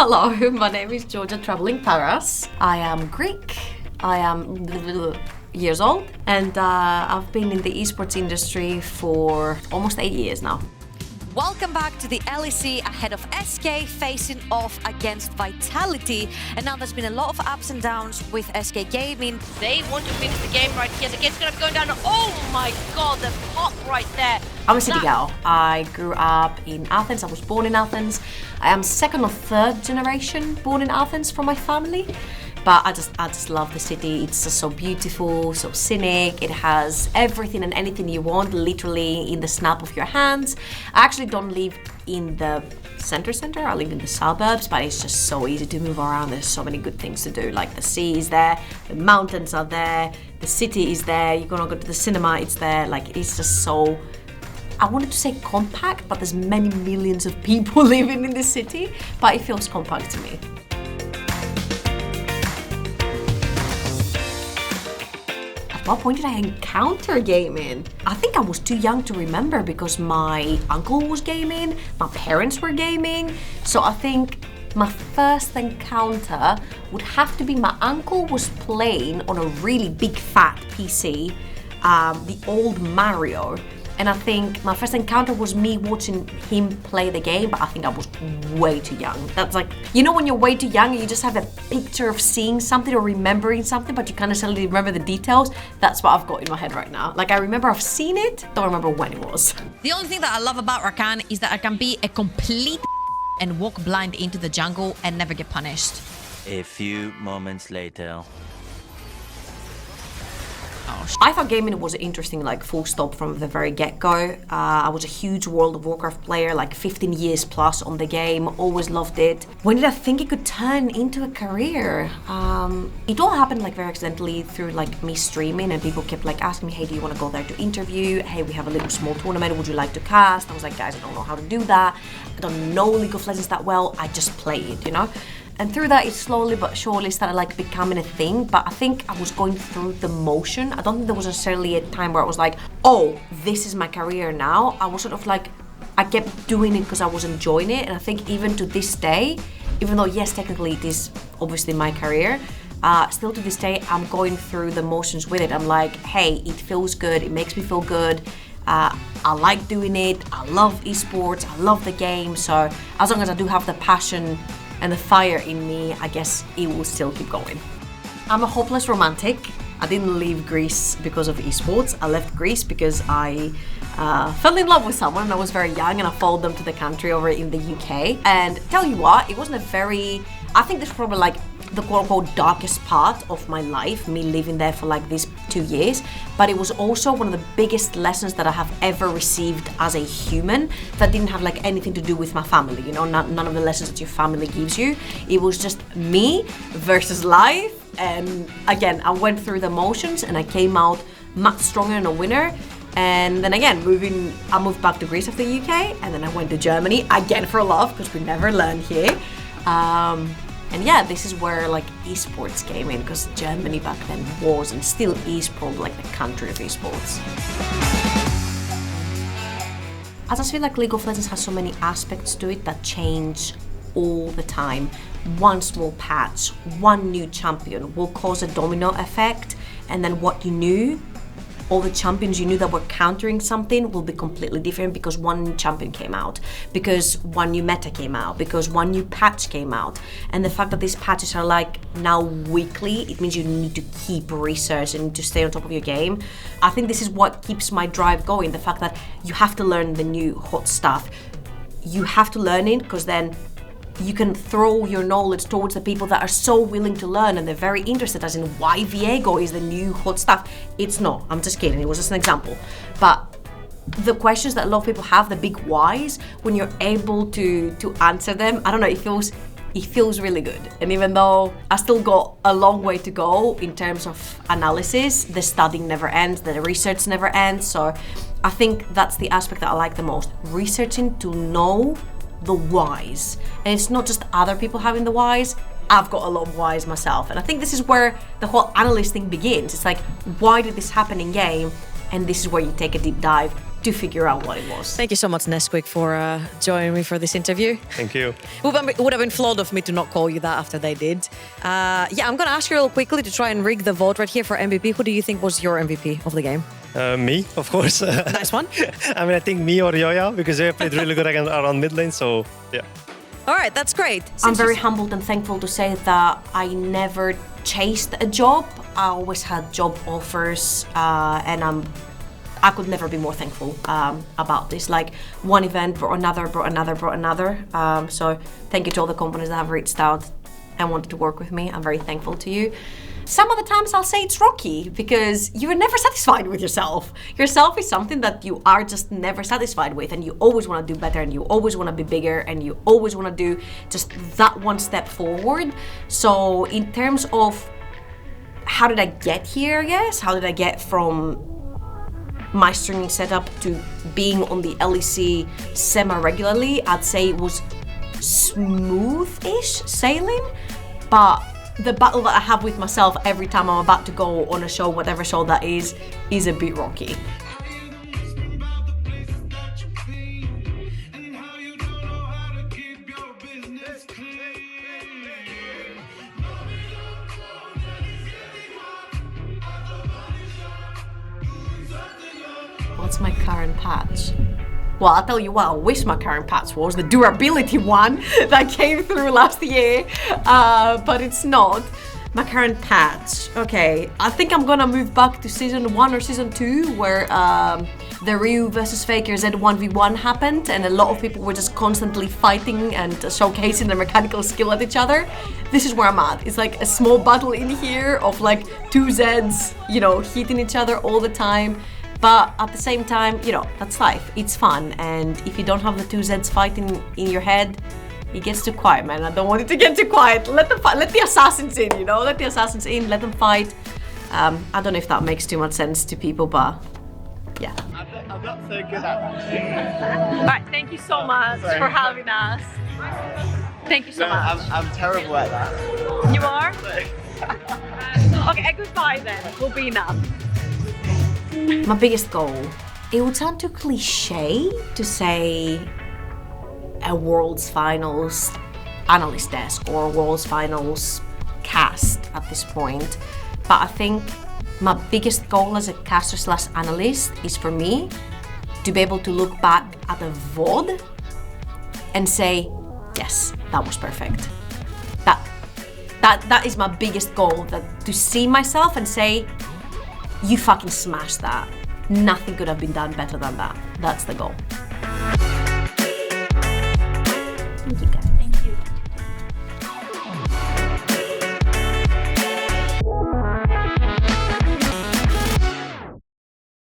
Hello, my name is Georgia Troubleinc Paras. I am Greek. I am years old, and I've been in the esports industry for almost 8 years now. Welcome back to the LEC ahead of SK facing off against Vitality. And now there's been a lot of ups and downs with SK Gaming. They want to finish the game right here. The game's gonna be going down. Oh my god, the pop right there. I'm a city girl. I grew up in Athens. I was born in Athens. I am second or third generation born in Athens from my family. But I just love the city. It's just so beautiful, so scenic. It has everything and anything you want, literally in the snap of your hands. I actually don't live in the center. I live in the suburbs, but it's just so easy to move around. There's so many good things to do. Like the sea is there, the mountains are there, the city is there. You're gonna go to the cinema, it's there. Like it's just so, I wanted to say compact, but there's many millions of people living in the city, but it feels compact to me. At what point did I encounter gaming? I think I was too young to remember because my uncle was gaming, my parents were gaming. So I think my first encounter would have to be my uncle was playing on a really big fat PC, the old Mario. And I think my first encounter was me watching him play the game, but I think I was way too young. That's like, you know when you're way too young and you just have a picture of seeing something or remembering something, but you can't necessarily remember the details? That's what I've got in my head right now. Like I remember I've seen it, don't remember when it was. The only thing that I love about Rakan is that I can be a complete and walk blind into the jungle and never get punished. A few moments later. I thought gaming was interesting, like full stop from the very get-go. I was a huge World of Warcraft player, like 15 years plus on the game, always loved it. When did I think it could turn into a career? It all happened like very accidentally through like me streaming, and people kept like asking me, hey, do you want to go there to interview? Hey, we have a little small tournament, would you like to cast? I was like, guys, I don't know how to do that. I don't know League of Legends that well, I just play it, you know? And through that, it slowly but surely started like becoming a thing. But I think I was going through the motion. I don't think there was necessarily a time where I was like, oh, this is my career now. I was sort of like, I kept doing it because I was enjoying it. And I think even to this day, even though yes, technically it is obviously my career, still to this day, I'm going through the motions with it. I'm like, hey, it feels good. It makes me feel good. I like doing it. I love esports. I love the game. So as long as I do have the passion and the fire in me, I guess it will still keep going. I'm a hopeless romantic. I didn't leave Greece because of esports. I left Greece because I fell in love with someone when I was very young, and I followed them to the country over in the UK. And tell you what, it wasn't a very, I think this is probably like the quote-unquote darkest part of my life, me living there for like these 2 years, but it was also one of the biggest lessons that I have ever received as a human that didn't have like anything to do with my family, you know, none of the lessons that your family gives you. It was just me versus life, and again, I went through the motions and I came out much stronger and a winner. And then again, I moved back to Greece after the UK, and then I went to Germany again for love, because we never learn here. And yeah, this is where like esports came in, because Germany back then was and still is probably like the country of esports. I just feel like League of Legends has so many aspects to it that change all the time. One small patch, one new champion will cause a domino effect, and then what you knew, all the champions you knew that were countering something will be completely different because one new champion came out, because one new meta came out, because one new patch came out. And the fact that these patches are like now weekly, it means you need to keep researching to stay on top of your game. I think this is what keeps my drive going, the fact that you have to learn the new hot stuff. You have to learn it, because then you can throw your knowledge towards the people that are so willing to learn and they're very interested, as in why Viego is the new hot stuff. It's not, I'm just kidding, it was just an example. But the questions that a lot of people have, the big whys, when you're able to answer them, I don't know, it feels really good. And even though I still got a long way to go in terms of analysis, the studying never ends, the research never ends. So I think that's the aspect that I like the most, researching to know the whys. And it's not just other people having the whys, I've got a lot of whys myself. And I think this is where the whole analyst thing begins. It's like, why did this happen in game? And this is where you take a deep dive to figure out what it was. Thank you so much, Nesquik, for joining me for this interview. Thank you. It would have been flawed of me to not call you that after they did. I'm going to ask you real quickly to try and rig the vote right here for MVP. Who do you think was your MVP of the game? Me, of course. Nice one. I mean, I think me or Yoya, because they played really good around mid lane, so yeah. All right, that's great. I'm very humbled and thankful to say that I never chased a job. I always had job offers, and I could never be more thankful about this. Like, one event brought another. So thank you to all the companies that have reached out and wanted to work with me. I'm very thankful to you. Some of the times I'll say it's rocky because you're never satisfied with yourself. Yourself is something that you are just never satisfied with, and you always want to do better, and you always want to be bigger, and you always want to do just that one step forward. So in terms of how did I get here, I guess? How did I get from my streaming setup to being on the LEC semi-regularly? I'd say it was smooth-ish sailing, but the battle that I have with myself every time I'm about to go on a show, whatever show that is a bit rocky. What's my current patch? Well, I'll tell you what I wish my current patch was, the durability one that came through last year, but it's not. My current patch, okay, I think I'm gonna move back to Season 1 or Season 2 where the Ryu versus Faker Z 1v1 happened and a lot of people were just constantly fighting and showcasing their mechanical skill at each other. This is where I'm at. It's like a small battle in here of like two Zs, you know, hitting each other all the time. But at the same time, you know, that's life. It's fun, and if you don't have the two Zs fighting in your head, it gets too quiet, man. I don't want it to get too quiet. Let the assassins in, you know? Let the assassins in, let them fight. I don't know if that makes too much sense to people, but yeah. I'm not so good at that. Alright, thank you so much for having us. Thank you so much. I'm terrible at that. You are? Okay, a goodbye then. Will be enough. My biggest goal. It would sound too cliche to say a World's Finals analyst desk or a World's Finals cast at this point, but I think my biggest goal as a caster/analyst is for me to be able to look back at a VOD and say, yes, that was perfect. That is my biggest goal, that to see myself and say, you fucking smashed that. Nothing could have been done better than that. That's the goal.